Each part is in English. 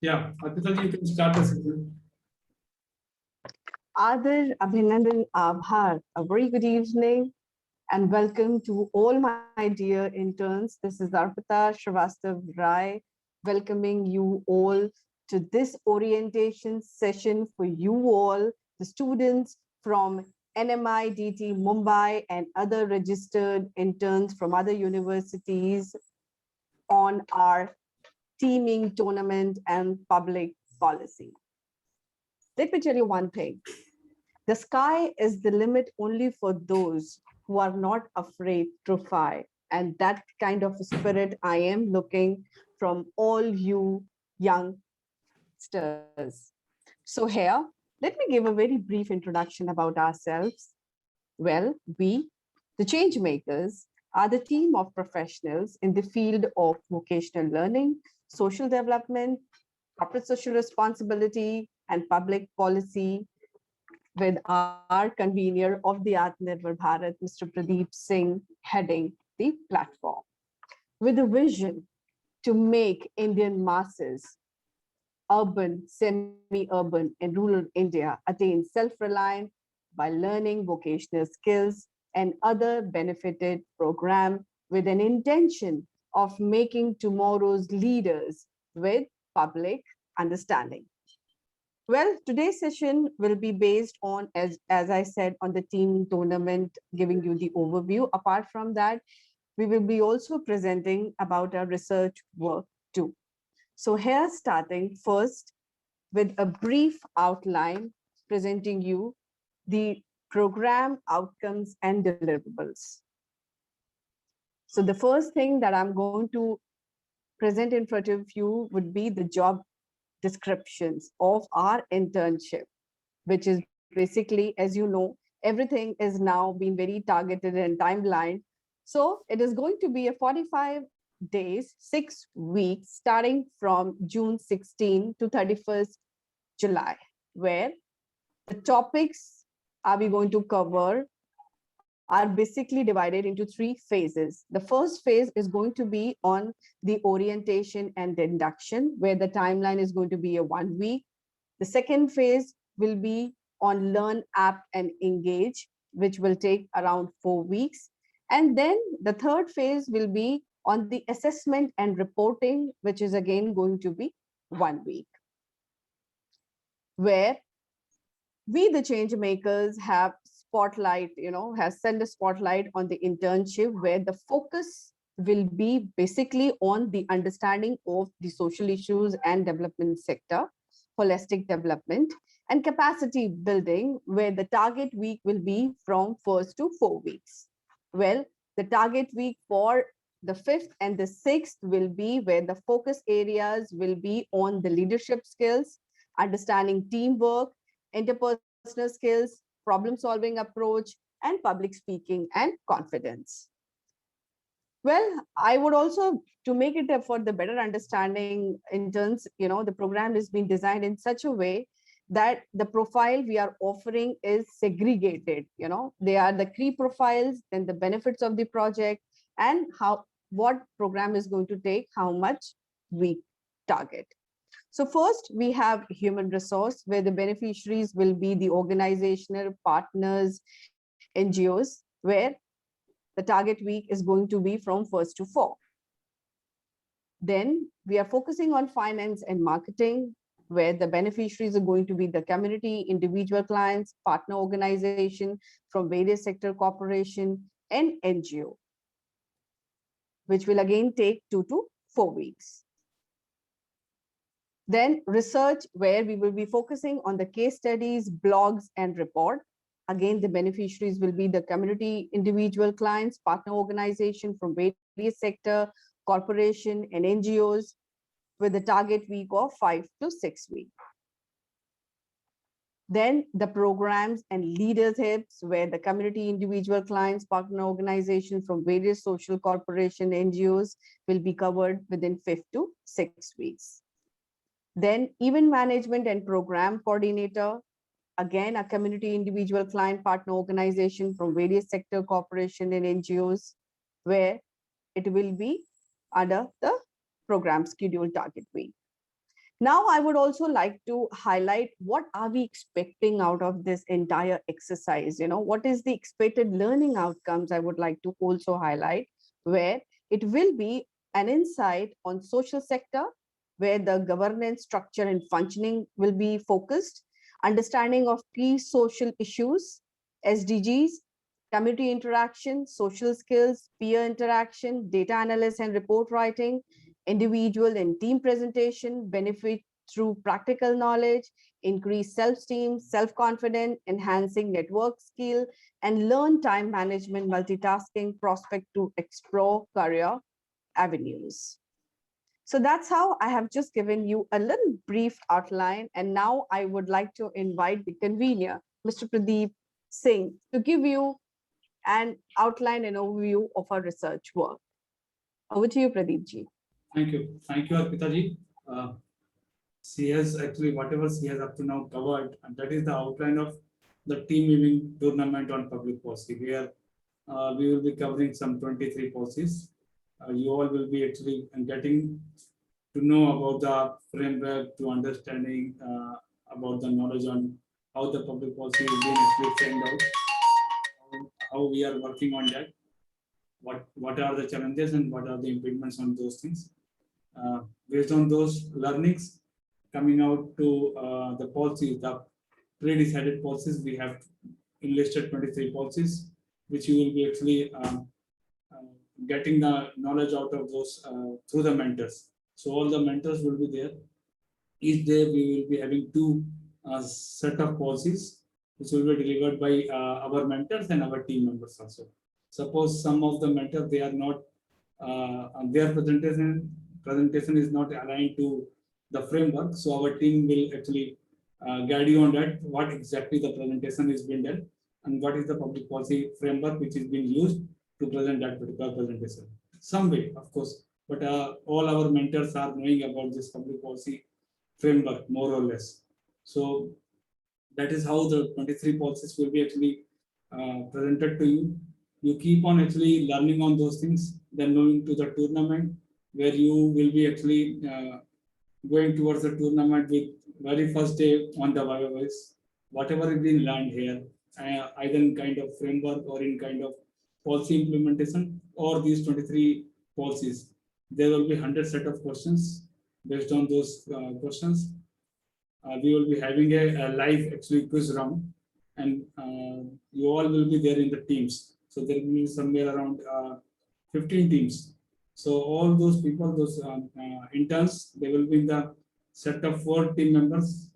Yeah, Aditya, you can start the session. Adar, Abhinandan, Abhar, a very good evening and welcome to all my dear interns. This is Arpita Srivastav Rai, welcoming you all to this orientation session for you all, the students from NMIDT Mumbai and other registered interns from other universities on our teaming tournament and public policy. Let me tell you one thing. The sky is the limit only for those who are not afraid to fly. And that kind of spirit I am looking from all you youngsters. So here, let me give a very brief introduction about ourselves. Well, we, the change makers, are the team of professionals in the field of vocational learning, social development, corporate social responsibility, and public policy with our convener of the Atmanirbhar Bharat, Mr. Pradeep Singh, heading the platform. With a vision to make Indian masses urban, semi-urban, and rural India attain self-reliance by learning vocational skills and other benefited program with an intention of making tomorrow's leaders with public understanding. Well, today's session will be based on, as I said, on the team tournament, giving you the overview. Apart from that, we will be also presenting about our research work too. So here, starting first with a brief outline, presenting you the program outcomes and deliverables. So the first thing that I'm going to present in front of you would be the job descriptions of our internship, which is basically, as you know, everything is now being very targeted and timeline. So it is going to be a 45 days, 6 weeks, starting from June 16 to 31st July, where the topics are we going to cover are basically divided into 3 phases. The first phase is going to be on the orientation and induction, where the timeline is going to be a 1 week. The second phase will be on learn, app, and engage, which will take around 4 weeks. And then the third phase will be on the assessment and reporting, which is again going to be 1 week, where we, the change makers, have spotlight, has sent a spotlight on the internship, where the focus will be basically on the understanding of the social issues and development sector, holistic development, and capacity building, where the target week will be from 1st to 4 weeks. Well, the target week for the 5th and the 6th will be where the focus areas will be on the leadership skills, understanding teamwork, interpersonal skills, problem solving approach, and public speaking and confidence. Well, I would also, to make it for the better understanding interns, the program is being designed in such a way that the profile we are offering is segregated. They are the key profiles, then the benefits of the project, and what program is going to take how much we target. So first, we have human resource, where the beneficiaries will be the organizational partners, NGOs, where the target week is going to be from 1st to 4th. Then we are focusing on finance and marketing, where the beneficiaries are going to be the community, individual clients, partner organization from various sector corporation, and NGO, which will again take 2 to 4 weeks. Then research, where we will be focusing on the case studies, blogs, and report. Again, the beneficiaries will be the community, individual clients, partner organization from various sector, corporation, and NGOs, with a target week of 5 to 6 weeks. Then the programs and leaderships, where the community, individual clients, partner organization from various social corporation, NGOs will be covered within 5 to 6 weeks. Then event management and program coordinator, again, a community, individual client, partner organization from various sector corporation and NGOs, where it will be under the program schedule target week. Now, I would also like to highlight what are we expecting out of this entire exercise? What is the expected learning outcomes? I would like to also highlight, where it will be an insight on social sector, where the governance structure and functioning will be focused, understanding of key social issues, SDGs, community interaction, social skills, peer interaction, data analysis and report writing, individual and team presentation, benefit through practical knowledge, increase self-esteem, self-confidence, enhancing network skill, and learn time management, multitasking, prospect to explore career avenues. So that's how I have just given you a little brief outline. And now I would like to invite the convener, Mr. Pradeep Singh, to give you an outline and overview of our research work. Over to you, Pradeep ji. Thank you. Thank you, Arpita ji. She has actually, whatever she has up to now covered, and that is the outline of the team weaving tournament on public policy, where we will be covering some 23 policies. You all will be actually getting to know about the framework, to understanding about the knowledge on how the public policy is being actually framed out, how we are working on that, what are the challenges and what are the impediments on those things. Based on those learnings, coming out to the policies, the pre-decided policies, we have enlisted 23 policies, which you will be actually getting the knowledge out of those through the mentors. So all the mentors will be there. Each day we will be having two set of policies, which will be delivered by our mentors and our team members also. Suppose some of the mentors, they are not, their presentation is not aligned to the framework. So our team will actually guide you on that, what exactly the presentation is being done and what is the public policy framework which is being used to present that particular presentation. Some way, of course, but all our mentors are knowing about this public policy framework, more or less. So that is how the 23 policies will be actually presented to you. You keep on actually learning on those things, then moving to the tournament, where you will be actually going towards the tournament with very first day on the YOS, whatever is being learned here, either in kind of framework or in kind of policy implementation, or these 23 policies. There will be 100 set of questions. Based on those questions, we will be having a live actually quiz round, and you all will be there in the teams. So there will be somewhere around 15 teams. So all those people, those interns, they will be in the set of 4 team members,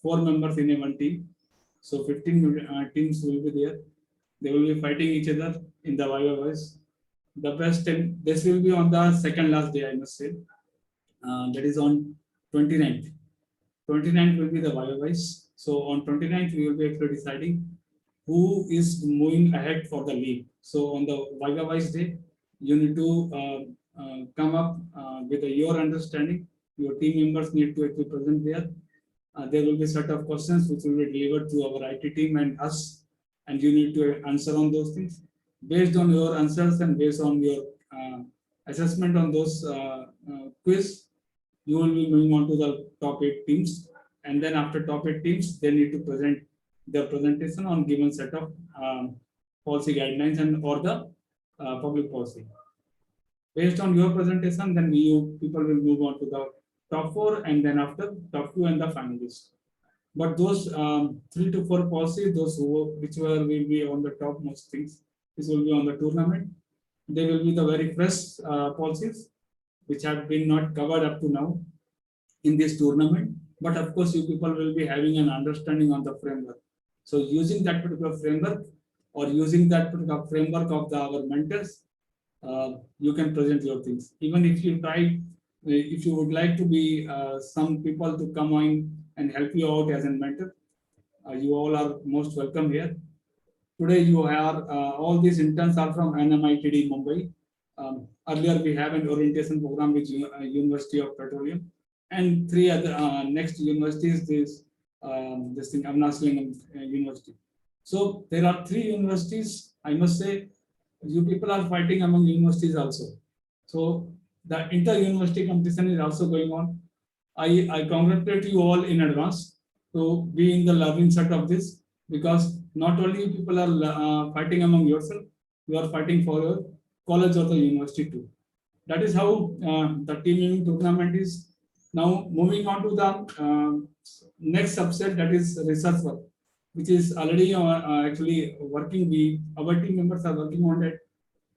4 members in a one team. So 15 teams will be there. They will be fighting each other in the YOS. The best time, this will be on the second last day, I must say. That is on 29th. 29th will be the YOS. So on 29th, we will be actually deciding who is moving ahead for the league. So on the YOS day, you need to come up with your understanding. Your team members need to actually present there. There will be a set of questions which will be delivered to our IT team and us, and you need to answer on those things. Based on your answers and based on your assessment on those quiz, you will be moving on to the top 8 teams. And then after top 8 teams, they need to present their presentation on given set of policy guidelines and or the public policy. Based on your presentation, then people will move on to the top 4, and then after top 2 and the finalists. But those 3 to 4 policies, whichever will be on the top most things, this will be on the tournament. They will be the very fresh policies which have been not covered up to now in this tournament. But of course, you people will be having an understanding on the framework. So using that particular framework or using that particular framework of our mentors, you can present your things. Even if you try, if you would like to be some people to come on and help you out as a mentor, you all are most welcome here. Today you are, all these interns are from NMITD Mumbai. Earlier we have an orientation program with University of Petroleum, and 3 other next universities, this thing, Amnaslingam University. So there are 3 universities, I must say. You people are fighting among universities also. So the inter-university competition is also going on. I congratulate you all in advance to be in the learning set of this, because not only people are fighting among yourself, you are fighting for your college or the university too. That is how the team evening tournament is. Now moving on to the next subset, that is research work, which is already actually working. Our team members are working on that.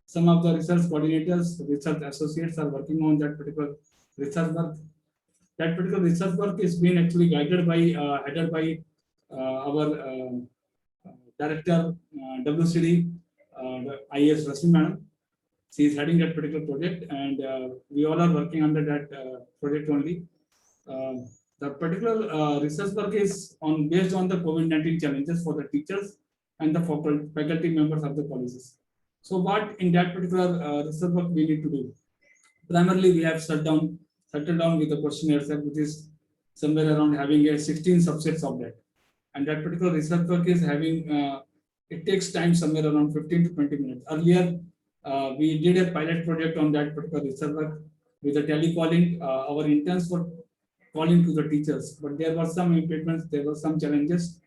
Some of the research coordinators, research associates are working on that particular research work. That particular research work is being actually guided by, headed by our director, WCD, IAS Rasmi Madam. She is heading that particular project, and we all are working under that project only. The particular research work is on based on the COVID-19 challenges for the teachers and the faculty members of the colleges. So, what in that particular research work we need to do? Primarily, we have settled down with the questionnaire set, which is somewhere around having a 16 subsets of that. And that particular research work is having, it takes time somewhere around 15 to 20 minutes. Earlier, we did a pilot project on that particular research work with the telecalling. Our interns were calling to the teachers, but there were some impediments, there were some challenges,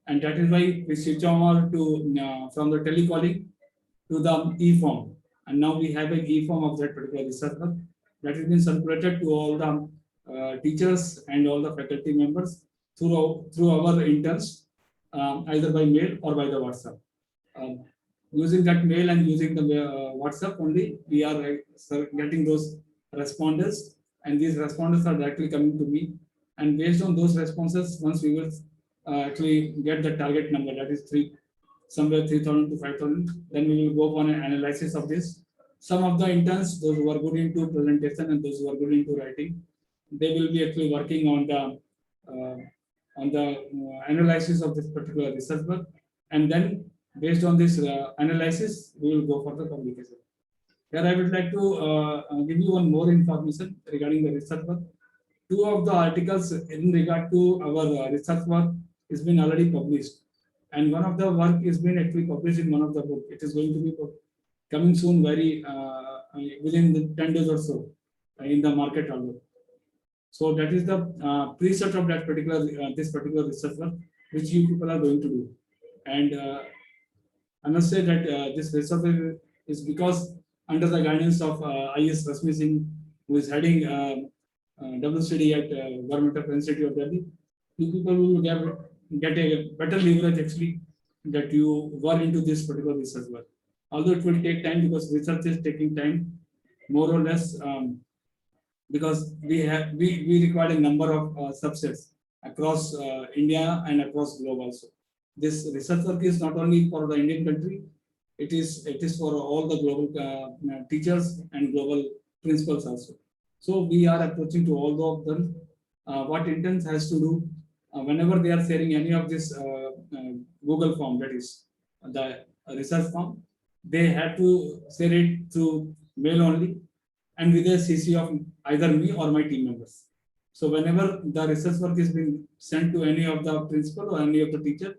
and that is why we switch over to from the telecalling to the e-form. And now we have an e-form of that particular research work that has been circulated to all the teachers and all the faculty members through our interns, either by mail or by the WhatsApp. Using that mail and using the WhatsApp only, we are getting those responders, and these responders are directly coming to me. And based on those responses, once we will actually get the target number, that is somewhere 3,000 to 5,000, then we will go on an analysis of this. Some of the interns, those who are good into presentation and those who are good into writing, they will be actually working on the analysis of this particular research work, and then based on this analysis, we will go for the publication. Here, I would like to give you one more information regarding the research work. Two of the articles in regard to our research work has been already published, and one of the work is being actually published in one of the book. It is going to be coming soon, very within the 10 days or so in the market also. So that is the preset of that particular this particular research work which you people are going to do. And I must say that this research is because under the guidance of IS Rasmi Singh, who is heading WCD at Government of Institute of Delhi, you people will get a better leverage actually that you were into this particular research work. Although it will take time because research is taking time, more or less, because we require a number of subsets across India and across globe also. This research work is not only for the Indian country, it is for all the global teachers and global principals also. So we are approaching to all of them. What interns has to do whenever they are sharing any of this Google form, that is the research form, they have to share it through mail only and with a CC of either me or my team members. So whenever the research work is being sent to any of the principal or any of the teacher,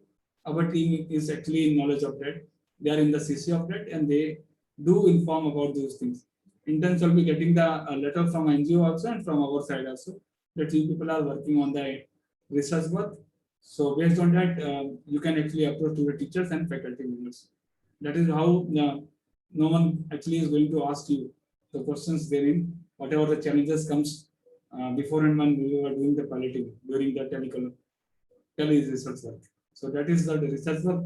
our team is actually in knowledge of that. They are in the CC of that, and they do inform about those things. Interns will be getting the letter from NGO also and from our side also that you people are working on the research work. So based on that, you can actually approach to the teachers and faculty members. That is how no one actually is going to ask you the questions therein, whatever the challenges comes before and when we were doing the piloting during the tele research work. So that is the research work.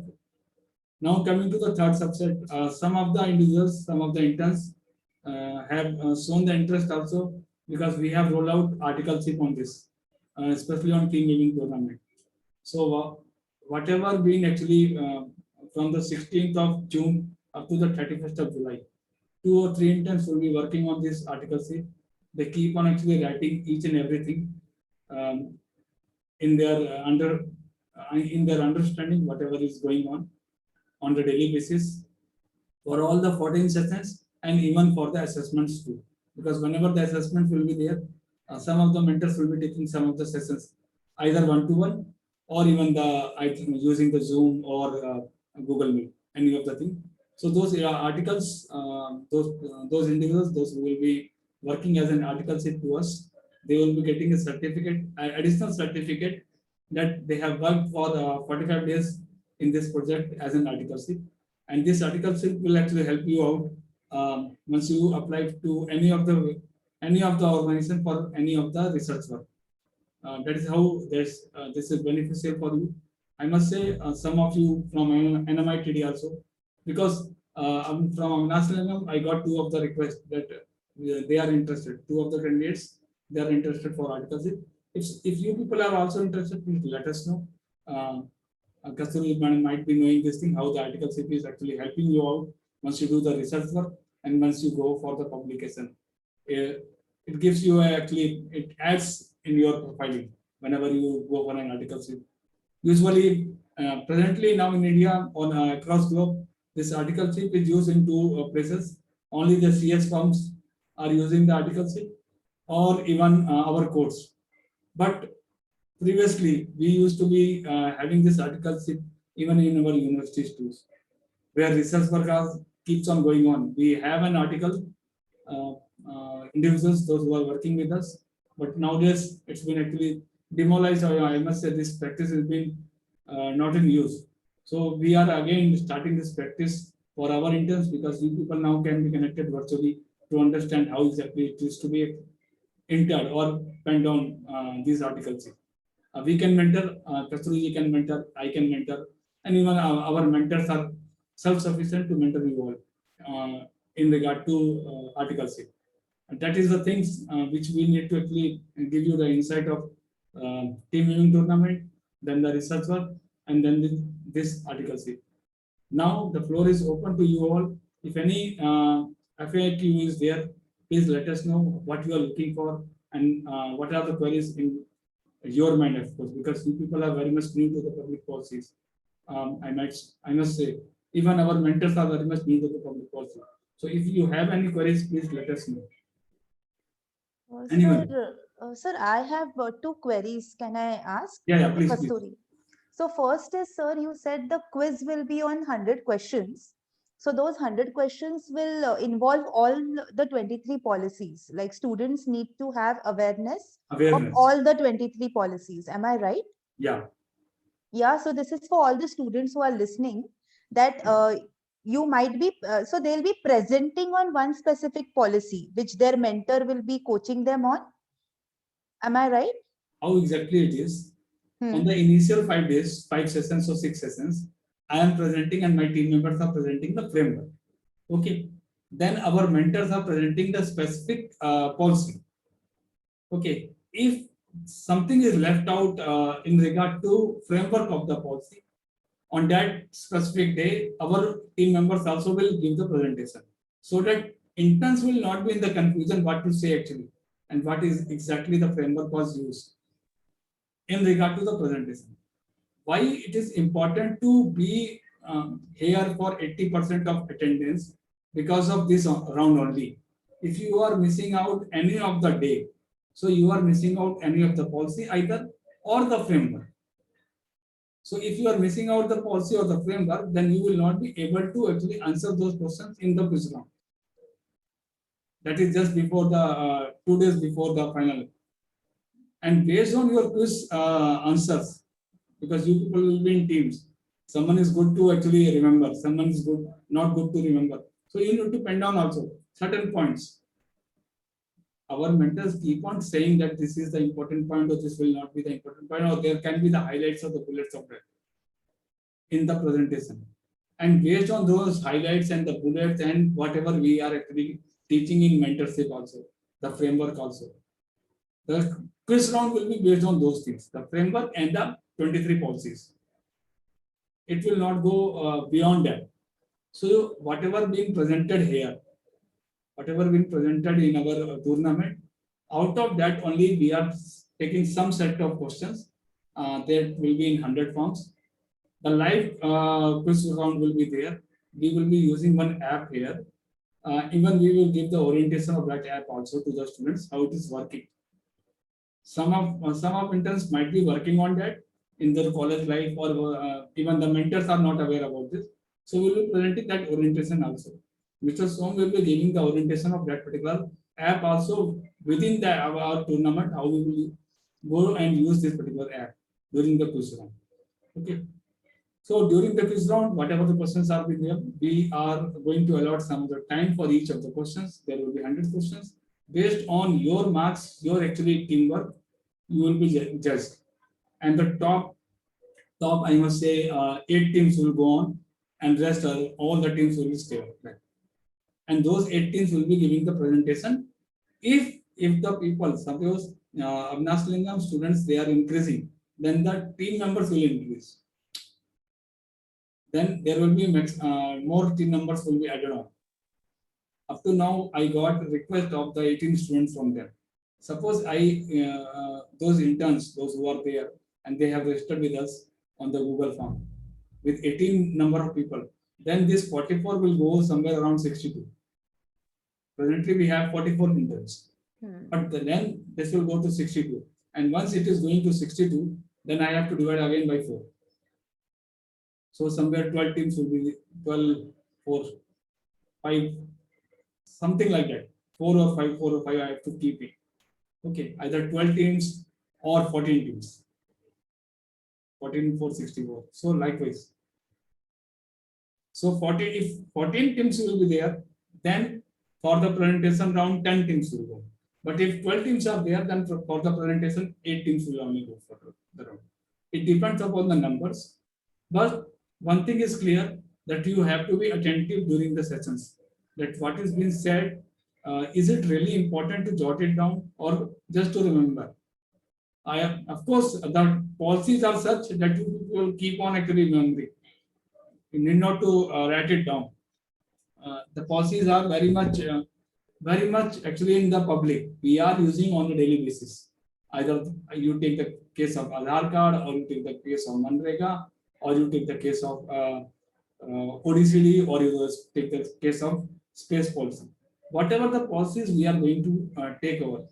Now coming to the third subset, some of the individuals, some of the interns have shown the interest also because we have rolled out articleship on this, especially on team building tournament. So whatever being actually from the 16th of June up to the 31st of July, 2 or 3 interns will be working on this articleship. They keep on actually writing each and everything in their understanding whatever is going on the daily basis for all the 14 sessions and even for the assessments too. Because whenever the assessment will be there, some of the mentors will be taking some of the sessions either one-to-one or even using the Zoom or Google Meet, any of the thing. So those articles, those individuals, those who will be working as an articleship to us, they will be getting a certificate, additional certificate that they have worked for 45 days in this project as an articleship. And this articleship will actually help you out once you apply to any of the organization for any of the research work. That is how this is beneficial for you. I must say some of you from NMITD also, because I'm from National, I got two of the requests that they are interested. Two of the candidates, they are interested for articleship. If you people are also interested, please let us know. Kasturi might be knowing this thing, how the articleship is actually helping you out once you do the research work and once you go for the publication. It gives you actually, it adds in your profiling whenever you go for an articleship. Usually, presently now in India, on across globe, this articleship is used in two places. Only the CS firms are using the articleship, or even our courts. But previously, we used to be having this articleship even in our universities too, where research work keeps on going on. We have an article, individuals, those who are working with us, but nowadays it's been actually demolished. I must say this practice has been not in use. So we are again starting this practice for our interns, because you people now can be connected virtually to understand how exactly it is to be entered or penned on these articles. We can mentor, Kasturi can mentor, I can mentor, and even our mentors are self-sufficient to mentor you all in regard to articleship. And that is the things which we need to actually give you the insight of team building tournament, then the research work, and then this articleship. Now the floor is open to you all. If any FAQ is there, please let us know what you are looking for and what are the queries in your mind, of course, because you people are very much new to the public policies. I must say, even our mentors are very much new to the public policy. So if you have any queries, please let us know. Anyone? Sir, I have two queries. Can I ask? Yeah, please. Kasturi. So first is, sir, you said the quiz will be on 100 questions. So those 100 questions will involve all the 23 policies. Like students need to have awareness of all the 23 policies. Am I right? Yeah. Yeah. So this is for all the students who are listening, that you might be, so they'll be presenting on one specific policy, which their mentor will be coaching them on. Am I right? How exactly it is? On the initial 5 days, 5 sessions or 6 sessions, I am presenting and my team members are presenting the framework. Okay. Then our mentors are presenting the specific policy. Okay. If something is left out in regard to framework of the policy, on that specific day, our team members also will give the presentation, so that interns will not be in the confusion what to say actually and what is exactly the framework was used in regard to the presentation. Why it is important to be here for 80% of attendance? Because of this round only. If you are missing out any of the day, so you are missing out any of the policy either or the framework. So if you are missing out the policy or the framework, then you will not be able to actually answer those questions in the quiz round. That is just before the 2 days before the final. And based on your quiz answers, because you people will be in teams, someone is good to actually remember, someone is not good to remember. So you need to pen down also certain points. Our mentors keep on saying that this is the important point, or this will not be the important point, or there can be the highlights or the bullets of that in the presentation. And based on those highlights and the bullets and whatever we are actually teaching in mentorship also, the framework also, the quiz round will be based on those things, the framework and the 23 policies. It will not go beyond that. So whatever being presented here, whatever been presented in our tournament, out of that only we are taking some set of questions that will be in 100 forms. The live quiz round will be there. We will be using one app here. Even we will give the orientation of that app also to the students, how it is working. Some of interns might be working on that in their college life, or even the mentors are not aware about this. So we will be presenting that orientation also. Mr. Som will be giving the orientation of that particular app also within our tournament, how we will go and use this particular app during the quiz round. Okay. So during the quiz round, whatever the questions are with them, we are going to allot some of the time for each of the questions. There will be 100 questions. Based on your marks, your actually teamwork, you will be judged. And the top, I must say, 8 teams will go on, and rest are all the teams will stay back. And those 8 teams will be giving the presentation. If the people, suppose Avinash Lingam students, they are increasing, then the team members will increase. Then there will be more team members will be added on. Up to now, I got a request of the 18 students from them. Suppose those interns, those who are there, and they have registered with us on the Google form with 18 number of people, then this 44 will go somewhere around 62. Presently, we have 44 interns, but then this will go to 62. And once it is going to 62, then I have to divide again by 4. So somewhere 12 teams will be 12, 4, 5, something like that. 4 or 5, I have to keep it. Okay, either 12 teams or 14 teams. 14 for 64. So likewise. So if 14 teams will be there, then for the presentation round 10 teams will go. But if 12 teams are there, then for the presentation 8 teams will only go for the round. It depends upon the numbers. But one thing is clear, that you have to be attentive during the sessions. That what is being said, is it really important to jot it down or just to remember? Of course, the policies are such that you will keep on actually remembering. You need not to write it down. The policies are very much actually in the public. We are using on a daily basis. Either you take the case of Aadhaar card, or you take the case of Manrega, or you take the case of ODCD, or you take the case of space policy. Whatever the policies we are going to take over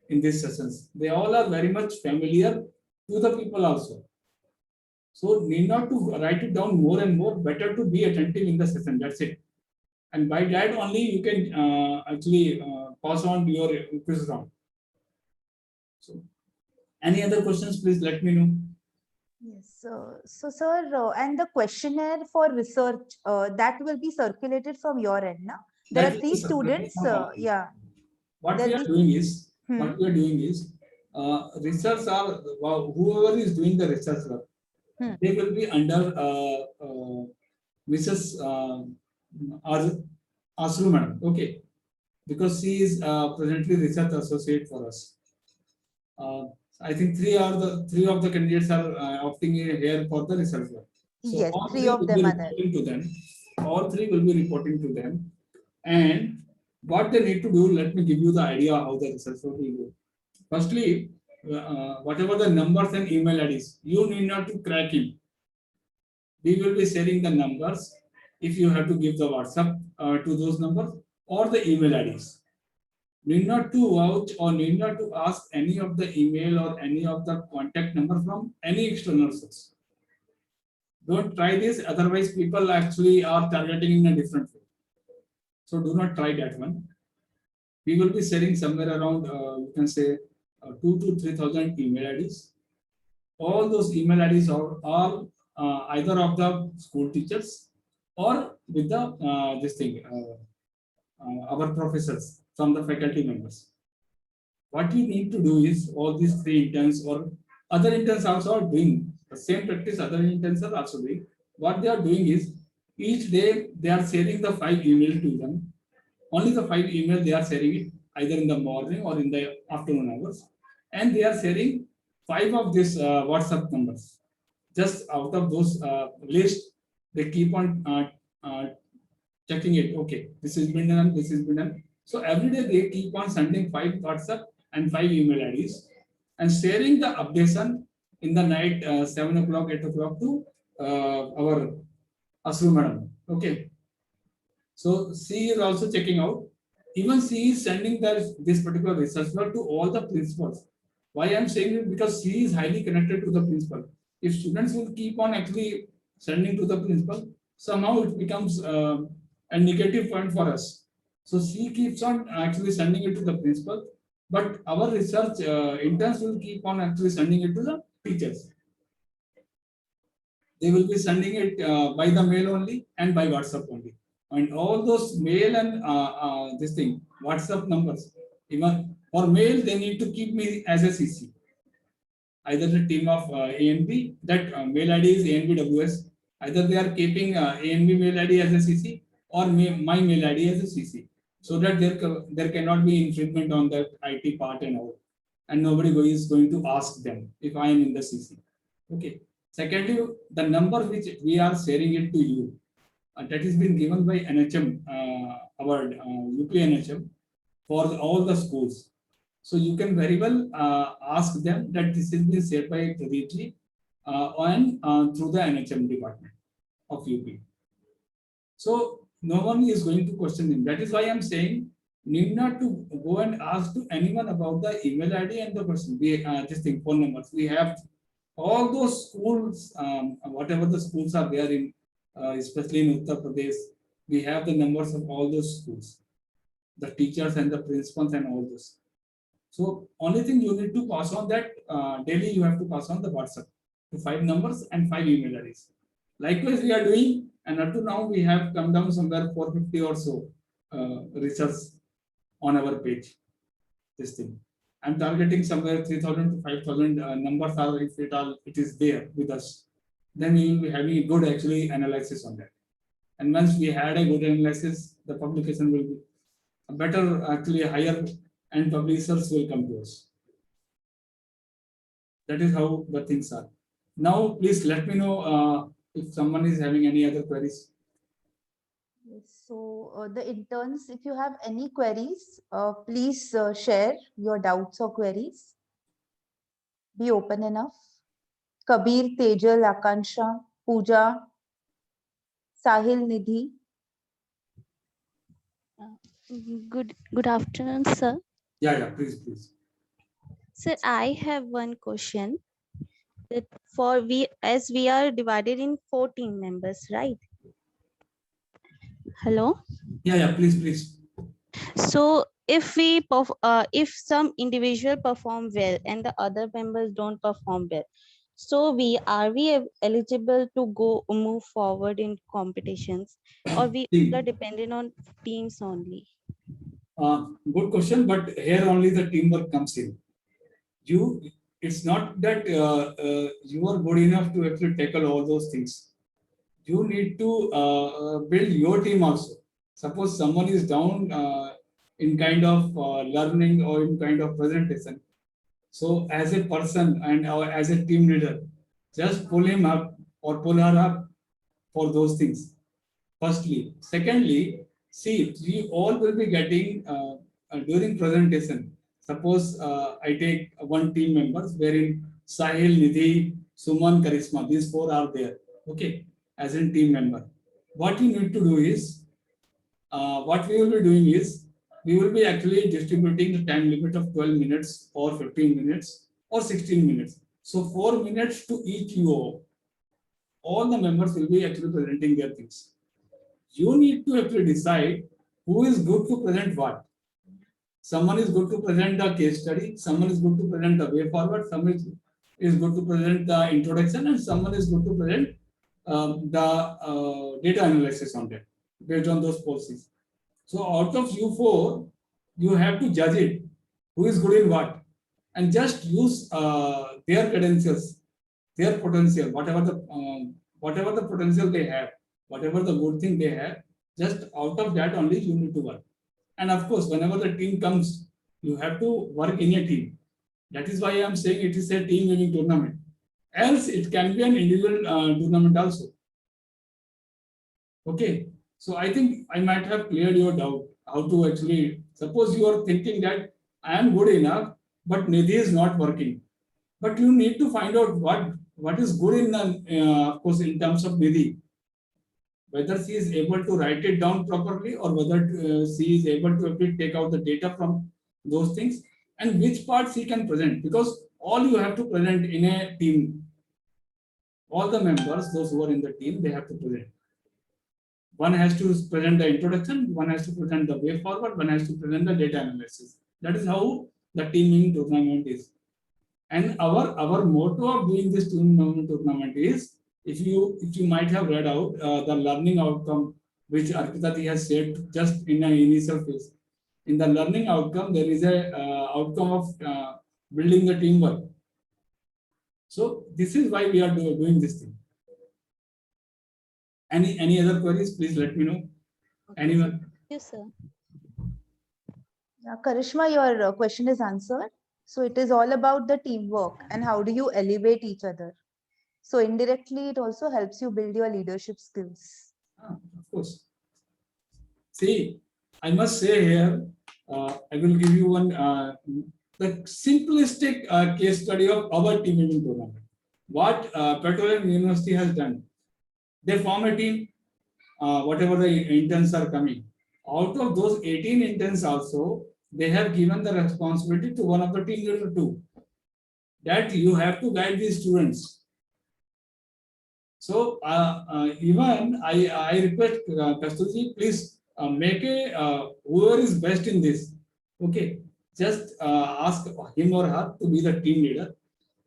in these sessions, they all are very much familiar to the people also. So need not to write it down more and more, better to be attentive in the session, that's it. And by that only you can actually pass on your quiz round. So any other questions, please let me know. Yes, so sir, and the questionnaire for research, that will be circulated from your end, now. There That are 3 is circulated students, from our end. yeah. What There we are is- doing is, research are, whoever is doing the research work, they will be under Mrs. Asru madam, okay, because she is presently research associate for us. I think three of the candidates are opting in here for the research work. So Yes, all 3 three of will them be are there. reporting to them. All 3 will be reporting to them. And what they need to do, let me give you the idea how the research work will go. Firstly, whatever the numbers and email IDs, you need not to crack it. We will be sharing the numbers if you have to give the WhatsApp to those numbers or the email IDs. Need not to vouch or need not to ask any of the email or any of the contact number from any external source. Don't try this, otherwise people actually are targeting in a different way. So do not try that one. We will be sharing somewhere around, you can say, 2,000 to 3,000 email IDs. All those email IDs are all either of the school teachers or with the our professors from the faculty members. What you need to do is, all these 3 interns or other interns also are doing the same practice. Other interns are also doing. What they are doing is, each day they are sharing the 5 emails to them. Only the 5 emails they are sharing it either in the morning or in the afternoon hours, and they are sharing 5 of these WhatsApp numbers. Just out of those list, they keep on checking it. Okay, this is been done. This is been done. So every day they keep on sending 5 WhatsApp and 5 email IDs and sharing the updation in the night 7 o'clock, 8 o'clock to our Asru madam. Okay. So she is also checking out. Even she is sending this particular research work to all the principals. Why I am saying it? Because she is highly connected to the principal. If students will keep on actually sending to the principal, somehow it becomes a negative point for us. So she keeps on actually sending it to the principal. But our research interns will keep on actually sending it to the teachers. They will be sending it by the mail only and by WhatsApp only. And all those mail and this thing, WhatsApp numbers, even for mail, they need to keep me as a CC. Either the team of ANB, that mail ID is ANBWS. Either they are keeping ANB mail ID as a CC or my mail ID as a CC, so that there cannot be infringement on that IT part and all, and nobody is going to ask them if I am in the CC. Okay. Secondly, the number which we are sharing it to you, that is been given by NHM, our UP NHM, for all the schools. So you can very well ask them that this is been shared by Pradeep and through the NHM department of UP. So no one is going to question him. That is why I'm saying need not to go and ask to anyone about the email ID and the person. This thing, phone numbers. We have all those schools, whatever the schools are there in, especially in Uttar Pradesh, we have the numbers of all those schools, the teachers and the principals and all those. So only thing you need to pass on that daily, you have to pass on the WhatsApp to 5 numbers and 5 email IDs. Likewise, we are doing, and up to now we have come down somewhere 450 or so research on our page. This thing. I'm targeting somewhere 3,000 to 5,000 numbers are if it is there with us. Then we will be having a good actually analysis on that. And once we had a good analysis, the publication will be a better, actually higher, and publishers will come to us. That is how the things are. Now, please let me know if someone is having any other queries. So the interns, if you have any queries, please share your doubts or queries. Be open enough. Kabir, Tejal, Akansha, Pooja, Sahil, Nidhi. Good afternoon, sir. Yeah, please. Sir, I have one question. That as we are divided in 4 team members, right? Hello. Yeah, please. So if if some individual perform well and the other members don't perform well, so are we eligible to move forward in competitions, or we are dependent on teams only? Good question, but here only the teamwork comes in. It's not that you are good enough to actually tackle all those things. You need to build your team also. Suppose someone is down in kind of learning or in kind of presentation. So as a person and as a team leader, just pull him up or pull her up for those things. Firstly. Secondly, see, we all will be getting during presentation. Suppose I take one team members wherein Sahil, Nidhi, Suman, Karisma, these 4 are there. Okay, as a team member. What you need to do is, what we will be doing is, we will be actually distributing the time limit of 12 minutes or 15 minutes or 16 minutes. So 4 minutes to each UO. All the members will be actually presenting their things. You need to actually decide who is good to present what. Someone is good to present the case study, someone is good to present the way forward, someone is good to present the introduction, and someone is good to present the data analysis on that based on those policies. So out of you 4, you have to judge it, who is good in what, and just use their credentials, their potential, whatever the potential they have, whatever the good thing they have, just out of that only you need to work. And of course, whenever the team comes, you have to work in a team. That is why I am saying it is a team winning tournament. Else it can be an individual tournament also. Okay. So I think I might have cleared your doubt how to actually, suppose you are thinking that I am good enough, but Nidhi is not working. But you need to find out what is good in, of course, in terms of Nidhi. Whether she is able to write it down properly or whether she is able to take out the data from those things, and which parts she can present, because all you have to present in a team. All the members, those who are in the team, they have to present. One has to present the introduction, one has to present the way forward, one has to present the data analysis. That is how the teaming tournament is. And our motto of doing this tournament is, if you might have read out the learning outcome which Arpita ji has said just in an initial phase. In the learning outcome, there is a outcome of building the teamwork. So this is why we are doing this thing. Any other queries? Please let me know. Anyone? Yes, sir. Yeah, Karishma, your question is answered. So it is all about the teamwork and how do you elevate each other. So indirectly, it also helps you build your leadership skills. Of course. See, I must say here, I will give you one the simplistic case study of our team building program. What Petroleum University has done, they form a team, whatever the interns are coming. Out of those 18 interns also, they have given the responsibility to one of the team leader too. That you have to guide these students. So even I request Kasturi, please make a whoever is best in this. Okay, just ask him or her to be the team leader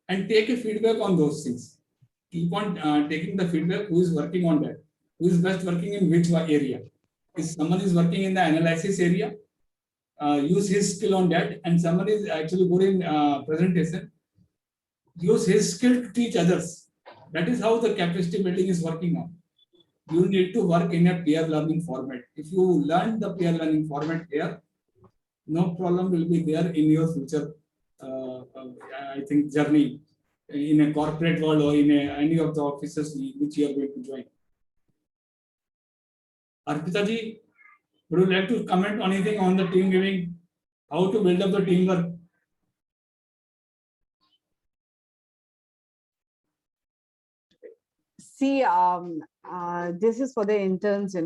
and take a feedback on those things. Keep on taking the feedback. Who is working on that? Who is best working in which area? If someone is working in the analysis area, use his skill on that, and someone is actually good in presentation, use his skill to teach others. That is how the capacity building is working on. You need to work in a peer learning format. If you learn the peer learning format here, no problem will be there in your future, I think, journey in a corporate world or in any of the offices which you are going to join. Arpita ji, would you like to comment on anything on the team giving? How to build up the teamwork? See, this is for the interns,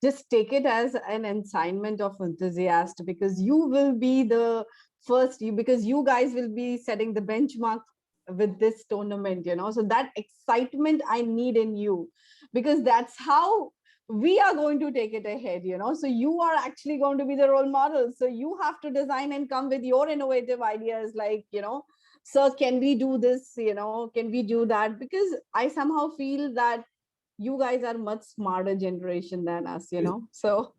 just take it as an assignment of enthusiast, because you will be the first, because you guys will be setting the benchmark with this tournament, so that excitement I need in you, because that's how we are going to take it ahead, so you are actually going to be the role model. So you have to design and come with your innovative ideas, like, sir, can we do this? Can we do that? Because I somehow feel that you guys are much smarter generation than us, so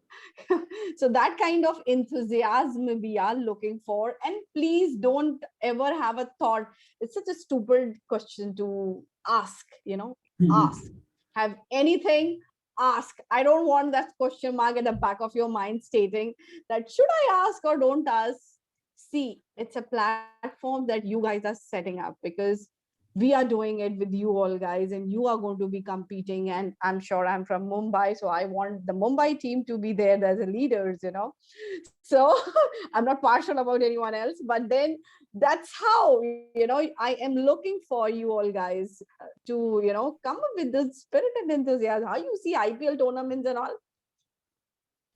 so that kind of enthusiasm we are looking for. And please don't ever have a thought, it's such a stupid question to ask, ask, have anything, ask. I don't want that question mark at the back of your mind stating that should I ask or don't ask. See, it's a platform that you guys are setting up, because we are doing it with you all guys, and you are going to be competing. And I'm sure I'm from Mumbai, so I want the Mumbai team to be there as the leaders, so I'm not partial about anyone else, but then that's how, I am looking for you all guys to, come up with the spirit and enthusiasm. How you see IPL tournaments and all?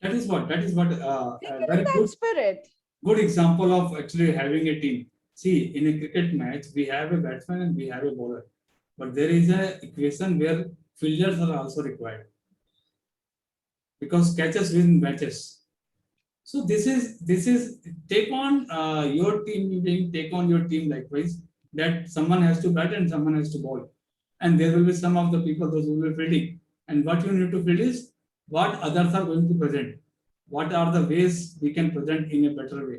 That is what very That spirit. good example of actually having a team. See, in a cricket match, we have a batsman and we have a bowler, but there is a equation where fielders are also required, because catches win matches. So this is take on your team being, take on your team likewise, that someone has to bat and someone has to bowl, and there will be some of the people those who will be fielding. And what you need to feel is what others are going to present. What are the ways we can present in a better way?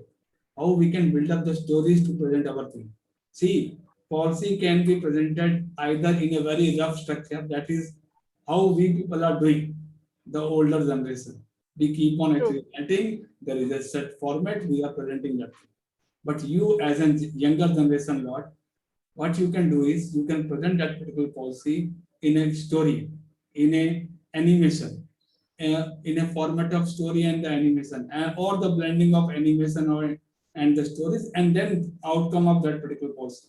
How we can build up the stories to present our thing. See, policy can be presented either in a very rough structure, that is how we people are doing, the older generation. We keep on True. actually writing, there is a set format, we are presenting that. But you as a younger generation lot, what you can do is you can present that particular policy in a story, in a animation, in a format of story and the animation, or the blending of animation or and the stories, and then outcome of that particular policy.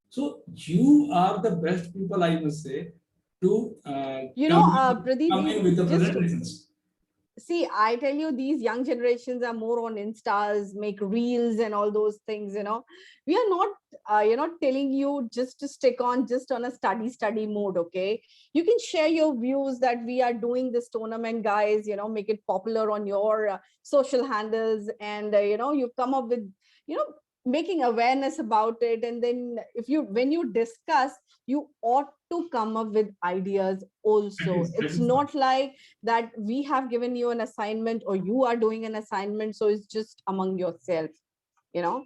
So you are the best people, I must say, to Pradeep, come in with the just presentations. see, I tell you, these young generations are more on Instas, make reels and all those things, We are not, telling you just to stick on just on a study mode, okay? You can share your views that we are doing this tournament, guys, make it popular on your social handles. And, you come up with, making awareness about it. And then when you discuss, you ought to come up with ideas also. That It's is not like that we have given you an assignment or you are doing an assignment, so it's just among yourself, you know.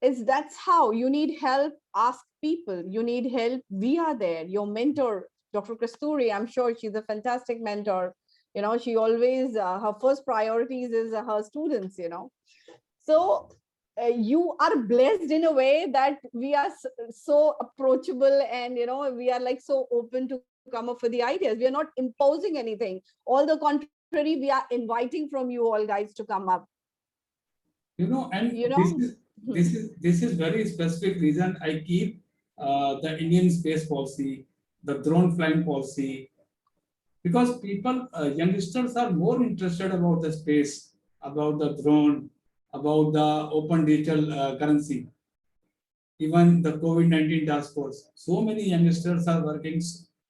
It's that's how you need help, ask people. You need help, we are there. Your mentor, Dr. Kasturi, I'm sure she's a fantastic mentor. You know, she always her first priorities is her students, you know. So you are blessed in a way that we are so approachable, and you know, we are like so open to come up with the ideas. We are not imposing anything. All the contrary, we are inviting from you all guys to come up. You know, and You know, this is very specific reason I keep the Indian space policy, the drone flying policy, because people, youngsters are more interested about the space, about the drone, about the open digital currency, even the COVID-19 task force. So many youngsters are working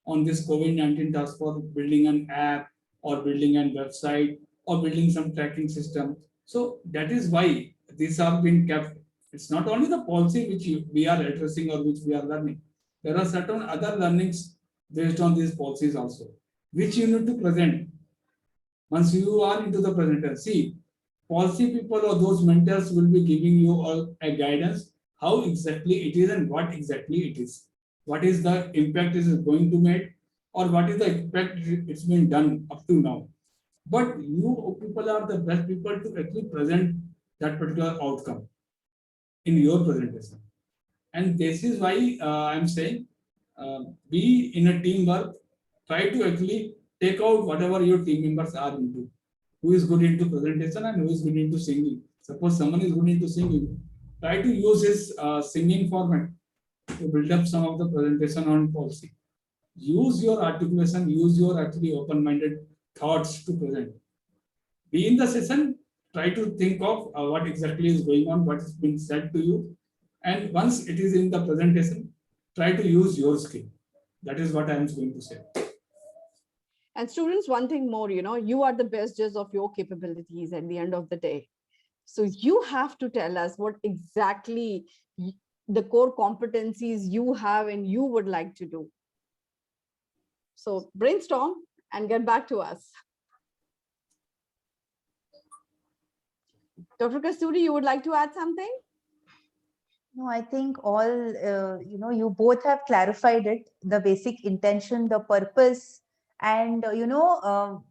on this COVID-19 task force, building an app or building a website or building some tracking system. So that is why these have been kept. It's not only the policy which we are addressing or which we are learning. There are certain other learnings based on these policies also, which you need to present. Once you are into the presenter, see, policy people or those mentors will be giving you all a guidance how exactly it is and what exactly it is. What is the impact it is going to make, or what is the impact it's been done up to now. But you people are the best people to actually present that particular outcome in your presentation. And this is why I'm saying be in a teamwork, try to actually take out whatever your team members are into. Who is good into presentation and who is good into singing. Suppose someone is good into singing, try to use his singing format to build up some of the presentation on policy. Use your articulation, use your actually open-minded thoughts to present. Be in the session, try to think of what exactly is going on, what is being said to you. And once it is in the presentation, try to use your skill. That is what I am going to say. and students, one thing more, you know, you are the best judge of your capabilities at the end of the day. So you have to tell us what exactly the core competencies you have and you would like to do. So brainstorm and get back to us. Dr. Kasturi, you would like to add something? No, I think all, you both have clarified it, the basic intention, the purpose, and,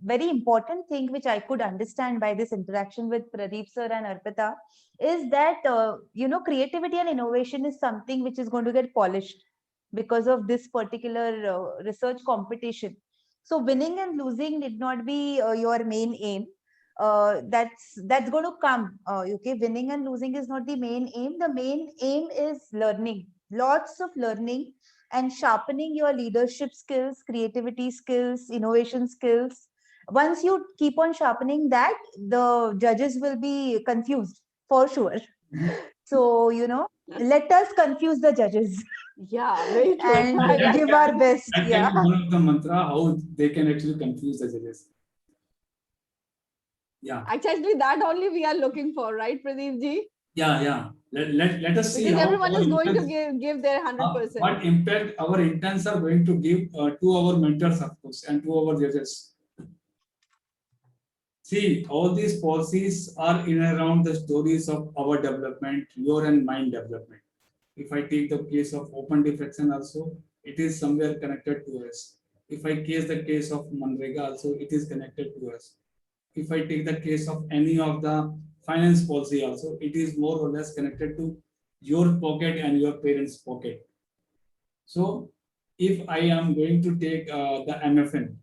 very important thing which I could understand by this interaction with Pradeep sir and Arpita is that, creativity and innovation is something which is going to get polished because of this particular research competition. So winning and losing need not be your main aim. That's going to come. Okay, winning and losing is not the main aim. The main aim is learning, lots of learning, and sharpening your leadership skills, creativity skills, innovation skills. Once you keep on sharpening that, the judges will be confused for sure. So, let us confuse the judges. Yeah, very true. And give our best. That Yeah. can be one of the mantra how they can actually confuse the judges. Yeah. Actually, that only we are looking for, right, Pradeep ji? Yeah. Let us see Because how everyone our is going to interns- give their 100%. what impact our interns are going to give to our mentors, of course, and to our judges. See, all these policies are in and around the stories of our development, your and mine development. If I take the case of open deflection also, it is somewhere connected to us. If I case the case of Manrega also, it is connected to us. If I take the case of any of the finance policy also, it is more or less connected to your pocket and your parents' pocket. So if I am going to take the MFN,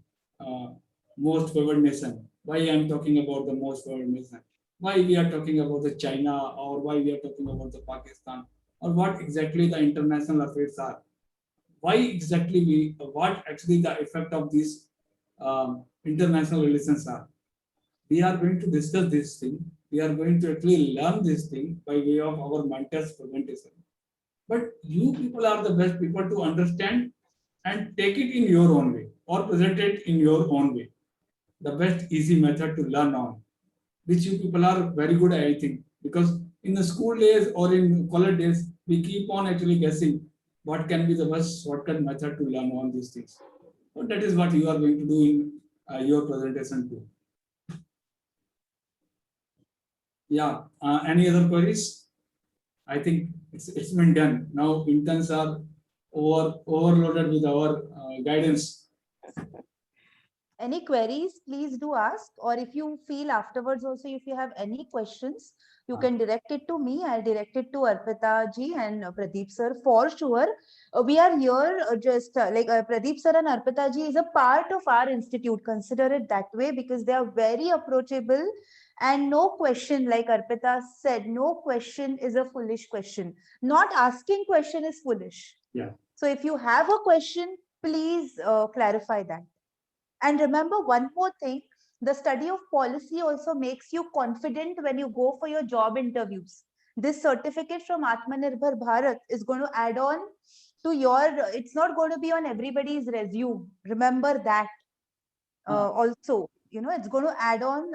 most favored nation, why I am talking about the most favored nation? Why we are talking about the China, or why we are talking about the Pakistan, or what exactly the international affairs are? Why exactly what actually the effect of these international relations are? We are going to discuss this thing. We are going to actually learn this thing by way of our mentors' presentation. But you people are the best people to understand and take it in your own way or present it in your own way. The best easy method to learn on, which you people are very good at, I think, because In the school days or in college days, we keep on actually guessing what can be the best shortcut method to learn all these things. So that is what you are going to do in your presentation too. Yeah, any other queries? I think it's been done. Now interns are overloaded with our guidance. Any queries, please do ask. Or if you feel afterwards also, if you have any questions, you can direct it to me. I'll direct it to Arpita ji and Pradeep sir for sure. We are here Pradeep sir and Arpita ji is a part of our institute. Consider it that way because they are very approachable. And no question, like Arpita said, no question is a foolish question. Not asking question is foolish. Yeah. So if you have a question, please clarify that. And remember one more thing, the study of policy also makes you confident when you go for your job interviews. This certificate from Atmanirbhar Bharat is going to add on to your, it's not going to be on everybody's resume. Remember that also. You know, it's going to add on.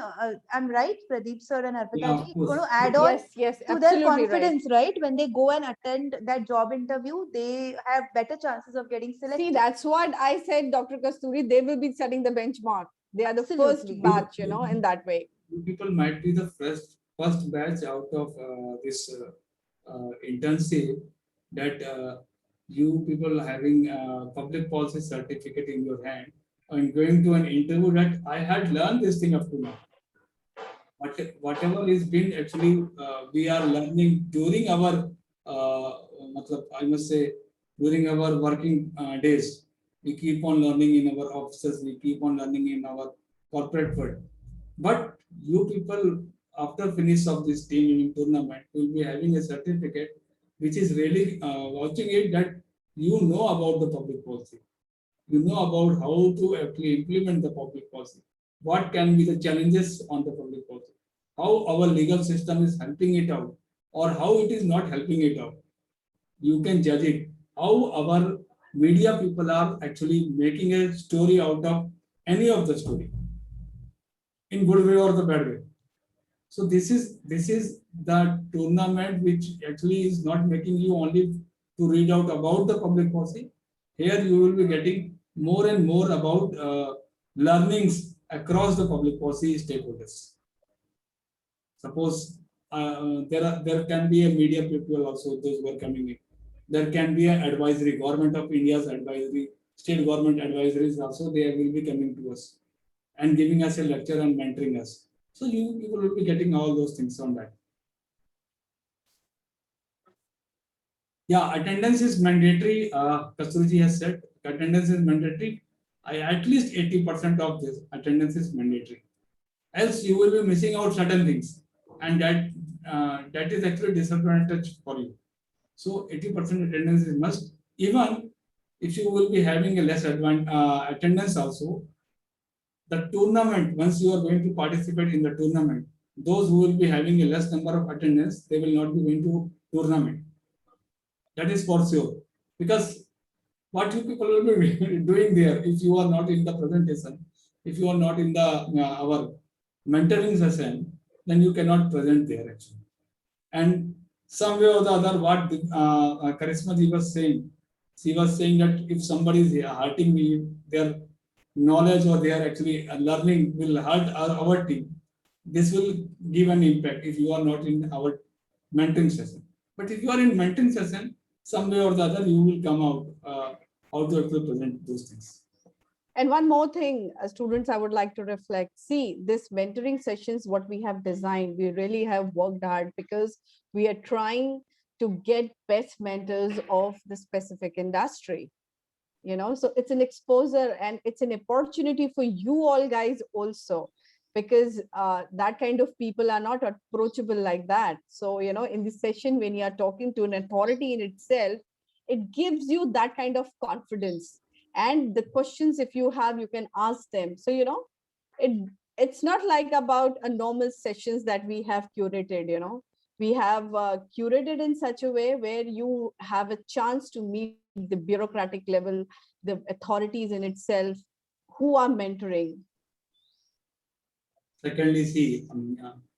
I'm right, Pradeep sir and Arpita Yeah, ji, of it's going course. to add on Yes, to their absolutely right. confidence, right? When they go and attend that job interview, they have better chances of getting selected. See, that's what I said, Dr. Kasturi. They will be setting the benchmark. They are the first Absolutely. batch, you know, in that way. You people might be the first batch out of this internship that you people having public policy certificate in your hand and going to an interview that I had learned this thing up to now. Whatever is been actually we are learning during our I must say during our working days. We keep on learning in our offices. We keep on learning in our corporate world. But you people, after finish of this team evening tournament, will be having a certificate which is really watching it that you know about the public policy. You know about how to actually implement the public policy. What can be the challenges on the public policy? How our legal system is helping it out, or how it is not helping it out. You can judge it. How our media people are actually making a story out of any of the story, in good way or the bad way. So this is the tournament which actually is not making you only to read out about the public policy. Here you will be getting more and more about learnings across the public policy stakeholders. Suppose there can be a media people also, those who are coming in. There can be an advisory, Government of India's advisory, state government advisories also, they will be coming to us and giving us a lecture and mentoring us. So you people will be getting all those things on that. Yeah, attendance is mandatory. Kasturi has said attendance is mandatory. At least 80% of this attendance is mandatory. Else you will be missing out certain things, and that is actually disadvantage for you. So 80% attendance is must. Even if you will be having a less attendance also, the tournament, once you are going to participate in the tournament, those who will be having a less number of attendance, they will not be going to tournament. That is for sure. Because what you people will be doing there, if you are not in the presentation, if you are not in the our mentoring session, then you cannot present there actually. And some way or the other, what Charisma ji was saying, she was saying that if somebody is hurting me, their knowledge or their actually learning will hurt our team. This will give an impact if you are not in our mentoring session. But if you are in mentoring session, some way or the other, you will come out how to actually present those things. And one more thing, students, I would like to reflect. See, this mentoring sessions, what we have designed, we really have worked hard because we are trying to get best mentors of the specific industry. You know, so it's an exposure and it's an opportunity for you all guys also, because that kind of people are not approachable like that. So, you know, in this session, when you are talking to an authority in itself, it gives you that kind of confidence. And the questions, if you have, you can ask them. So, you know, it's not like about a normal sessions that we have curated, you know. We have curated in such a way where you have a chance to meet the bureaucratic level, the authorities in itself who are mentoring. Secondly, see,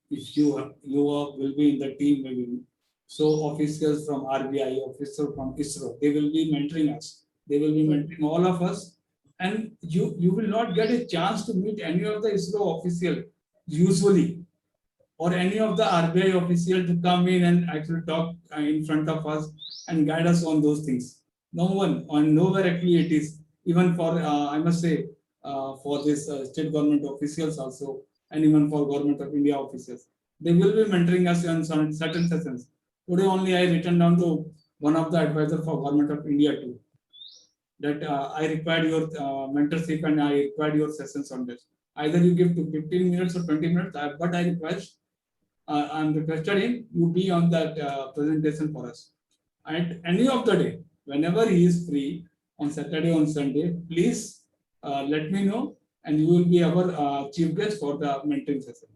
if will be in the team, maybe. So officials from RBI, officials from ISRO, they will be mentoring us. They will be mentoring all of us, and you will not get a chance to meet any of the ISRO official usually, or any of the RBI official to come in and actually talk in front of us and guide us on those things. No one, on nowhere actually it is, even for, I must say, for this state government officials also, and even for government of India officials. They will be mentoring us on some certain sessions. Today only I written down to one of the advisor for government of India too, that I required your mentorship and I required your sessions on this. Either you give to 15 minutes or 20 minutes, but I request I'm requested him you be on that presentation for us. And any of the day, whenever he is free on Saturday, on Sunday, please let me know, and you will be our chief guest for the mentoring session.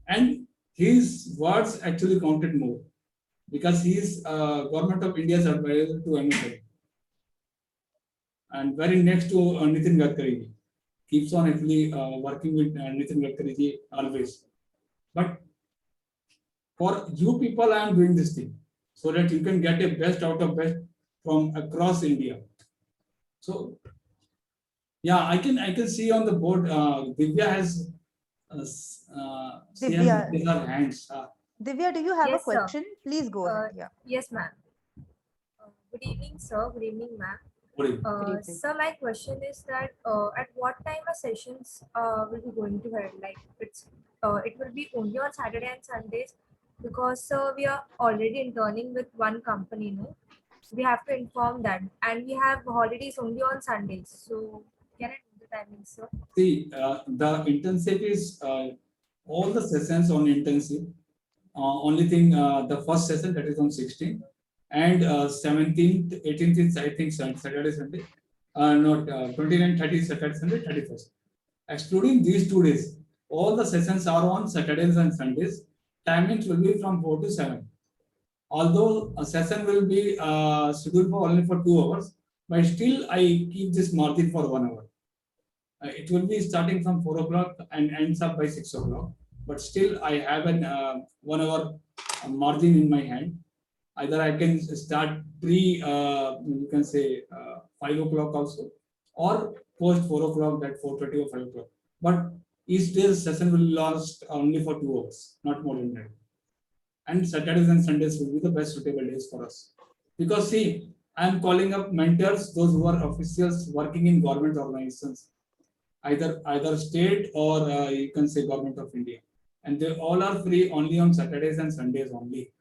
And his words actually counted more because he is government of India's advisor to MSME and very next to Nitin Gadkari ji. Keeps on actually working with Nitin Gadkari ji always. But for you people, I am doing this thing so that you can get a best out of best from across India. So yeah, I can see on the board Divya has she has Divya. raised her hands. Divya, do you have a Yes, sir. question? Please go ahead. Yeah. Yes, ma'am. Good evening, sir. Good evening, ma'am. Good evening. evening. So my question is that at what time our sessions will be going to head? Like it will be only on Saturday and Sundays because we are already interning with one company, no? We have to inform that, and we have holidays only on Sundays. So can I know the timing, sir? See, the internship is all the sessions on internship. Only thing, the first session that is on 16th and 17th, 18th is I think Saturday, Sunday. Not 29, 30 Saturday, Sunday, 31st. Excluding these 2 days, all the sessions are on Saturdays and Sundays. Timings will be from 4 to 7. Although a session will be scheduled for only for 2 hours, but still I keep this margin for 1 hour. It will be starting from 4 o'clock and ends up by 6 o'clock. But still, I have an 1 hour margin in my hand. Either I can start you can say 5 o'clock also, or post 4 o'clock, that 4:30 or 5 o'clock. But each day's session will last only for 2 hours, not more than that. And Saturdays and Sundays will be the best suitable days for us. Because see, I am calling up mentors, those who are officials working in government organizations, either state or you can say government of India, and they all are free only on Saturdays and Sundays only.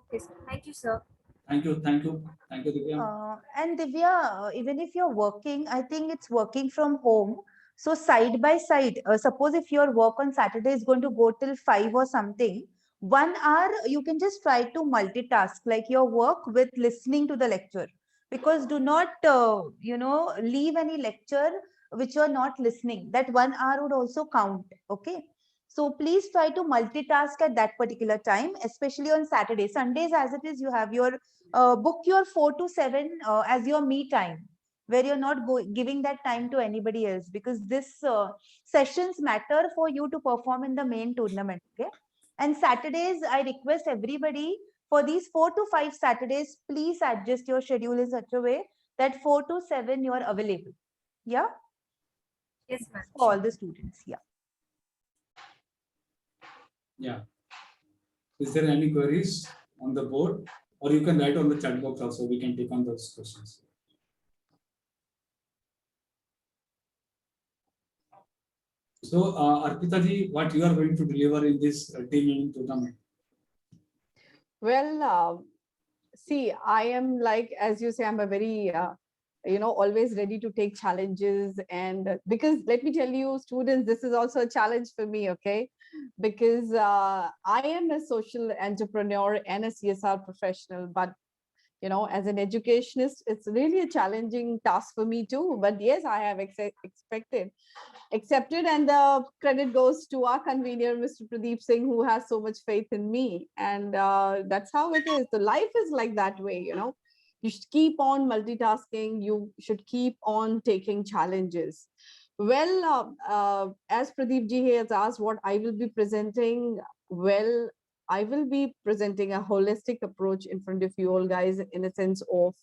Okay, sir. Thank you, sir. Thank you, Divya. And Divya, even if you're working, I think it's working from home. So side by side, suppose if your work on Saturday is going to go till 5 or something, 1 hour you can just try to multitask, like your work with listening to the lecture. Because do not, leave any lecture which you're not listening. That 1 hour would also count. Okay. So please try to multitask at that particular time, especially on Saturday. Sundays, as it is, you have your book your 4 to 7 as your me time, where you're not giving that time to anybody else, because this sessions matter for you to perform in the main tournament. Okay. And Saturdays, I request everybody for these 4 to 5 Saturdays, please adjust your schedule in such a way that 4 to 7 you are available. Yeah. Yes, ma'am. For all the students. Yeah. Yeah. Is there any queries on the board, or you can write on the chat box also? We can take on those questions. So, Arpita ji, what you are going to deliver in this team tournament? Well, see, I am like, as you say, I'm a very, always ready to take challenges. And because let me tell you, students, this is also a challenge for me, okay? Because I am a social entrepreneur and a CSR professional, but as an educationist, it's really a challenging task for me too. But yes, I have accepted, and the credit goes to our convener, Mr. Pradeep Singh, who has so much faith in me. And that's how it is. So life is like that way, you should keep on multitasking. You should keep on taking challenges. Well, as Pradeep ji has asked what I will be presenting, well, I will be presenting a holistic approach in front of you all guys in a sense of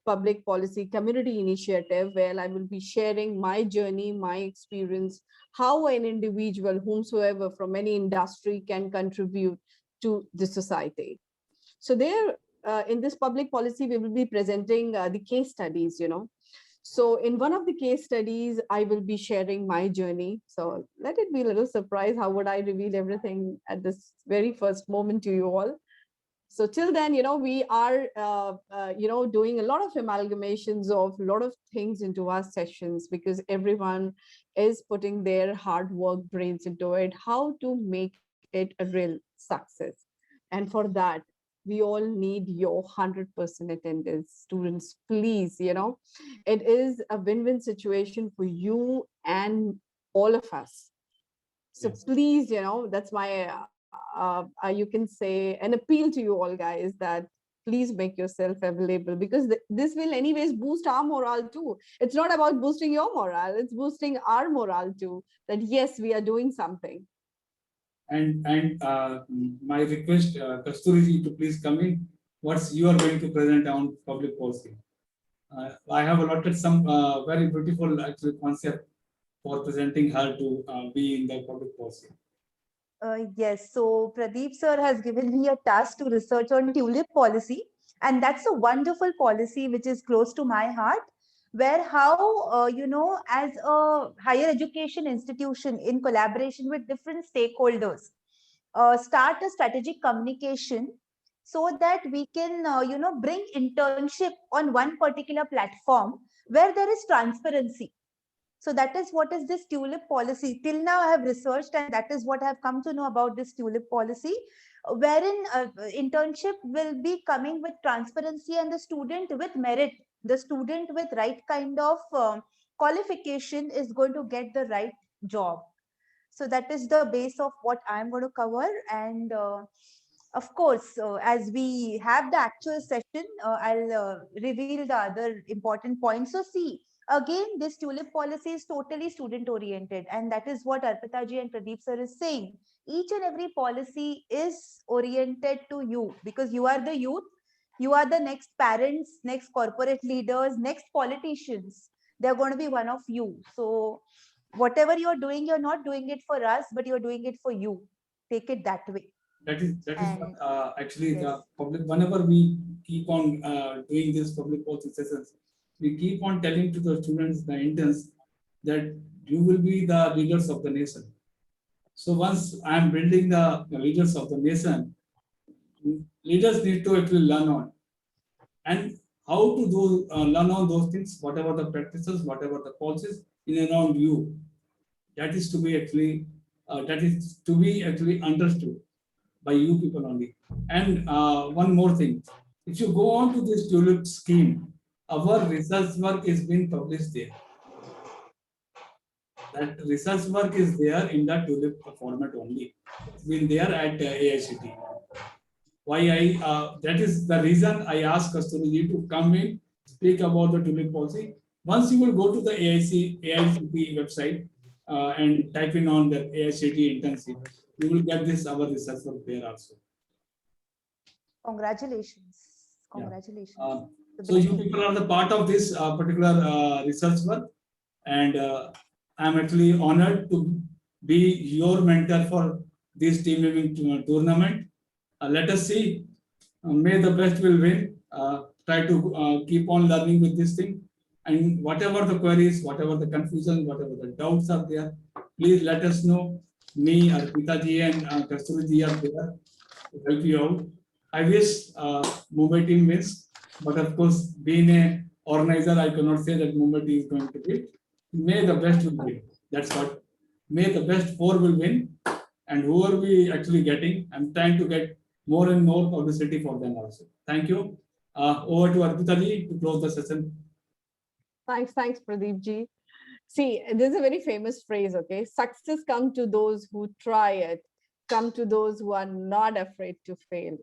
public policy community initiative, where I will be sharing my journey, my experience, how an individual, whomsoever from any industry can contribute to the society. So there, in this public policy, we will be presenting the case studies, So in one of the case studies, I will be sharing my journey. So let it be a little surprise. How would I reveal everything at this very first moment to you all? So till then, we are, doing a lot of amalgamations of a lot of things into our sessions because everyone is putting their hard work brains into it, how to make it a real success. And for that, we all need your 100% attendance. Students, please, it is a win-win situation for you and all of us. So Yes. please, that's my, you can say an appeal to you all guys that please make yourself available because this will anyways boost our morale too. It's not about boosting your morale, it's boosting our morale too, that yes, we are doing something. And my request, Kasturi to please come in. What's you are going to present on public policy? I have allotted some very beautiful actually concept for presenting her to be in the public policy. Yes, so Pradeep sir has given me a task to research on tulip policy, and that's a wonderful policy which is close to my heart. Where how as a higher education institution in collaboration with different stakeholders, start a strategic communication so that we can bring internship on one particular platform where there is transparency. So that is what is this tulip policy. Till now, I have researched, and that is what I have come to know about this tulip policy, wherein internship will be coming with transparency and the student with merit, the student with right kind of qualification is going to get the right job. So that is the base of what I'm going to cover. And of course, as we have the actual session, I'll reveal the other important points. So see, again, this tulip policy is totally student oriented. And that is what Arpita ji and Pradeep sir is saying. Each and every policy is oriented to you because you are the youth. You are the next parents, next corporate leaders, next politicians. They're going to be one of you. So whatever you're doing, you're not doing it for us, but you're doing it for you. Take it that way. That is what And actually yes. the public. Whenever we keep on doing this public policy sessions, we keep on telling to the students, the interns, that you will be the leaders of the nation. So once I am building the leaders of the nation, leaders need to actually learn on and how to do learn on those things, whatever the practices, whatever the policies in and around you. That is to be actually understood by you people only. And one more thing, if you go on to this tulip scheme, our research work is being published there. That research work is there in the tulip format only. It's been there at AICT. Why that is the reason I asked Kasturi to come in, speak about the tulip policy. Once you will go to the AICT website and type in on the AICT internship, you will get this our research work there also. Congratulations. Yeah. Congratulations. So you people are the part of this particular research work, and I'm actually honored to be your mentor for this team building tournament. Let us see. May the best will win. Try to keep on learning with this thing, and whatever the queries, whatever the confusion, whatever the doubts are there, please let us know. Me, Arpita ji, and Kasturi ji are there to help you out. I wish Mumbai team wins, but of course, being an organizer, I cannot say that Mumbai team is going to win. May the best will win. That's what. May the best four will win, and who are we actually getting? I'm trying to get more and more publicity for them also. Thank you. Over to Arpita ji to close the session. Thanks, Pradeep ji. See, there's a very famous phrase, okay? Success comes to those who try it, come to those who are not afraid to fail,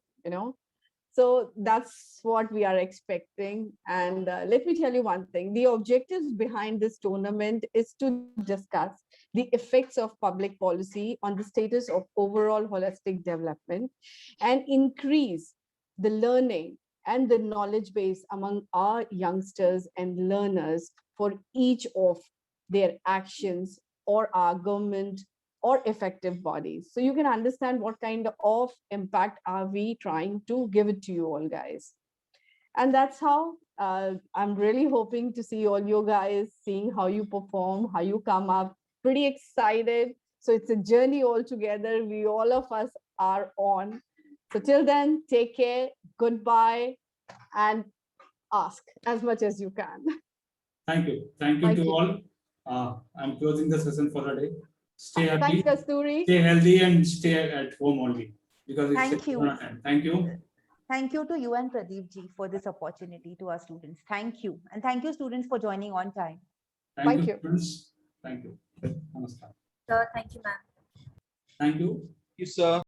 So that's what we are expecting. And let me tell you one thing, the objectives behind this tournament is to discuss the effects of public policy on the status of overall holistic development and increase the learning and the knowledge base among our youngsters and learners for each of their actions or our government or effective bodies. So you can understand what kind of impact are we trying to give it to you all, guys. And that's how I'm really hoping to see all you guys, seeing how you perform, how you come up. Pretty excited. So it's a journey all together. We all of us are on. So till then, take care, goodbye, and ask as much as you can. Thank you. Thank you Thank to you. all. I'm closing the session for the day. Stay happy, Thanks, Kasturi. stay healthy, and stay at home only because it's Thank you. Corona time. Thank you. Thank you to you and Pradeep ji for this opportunity to our students. Thank you. And thank you students for joining on time. Thank you. Students. Thank you. Namaskar. Sir, thank you, ma'am. Thank you. You, sir.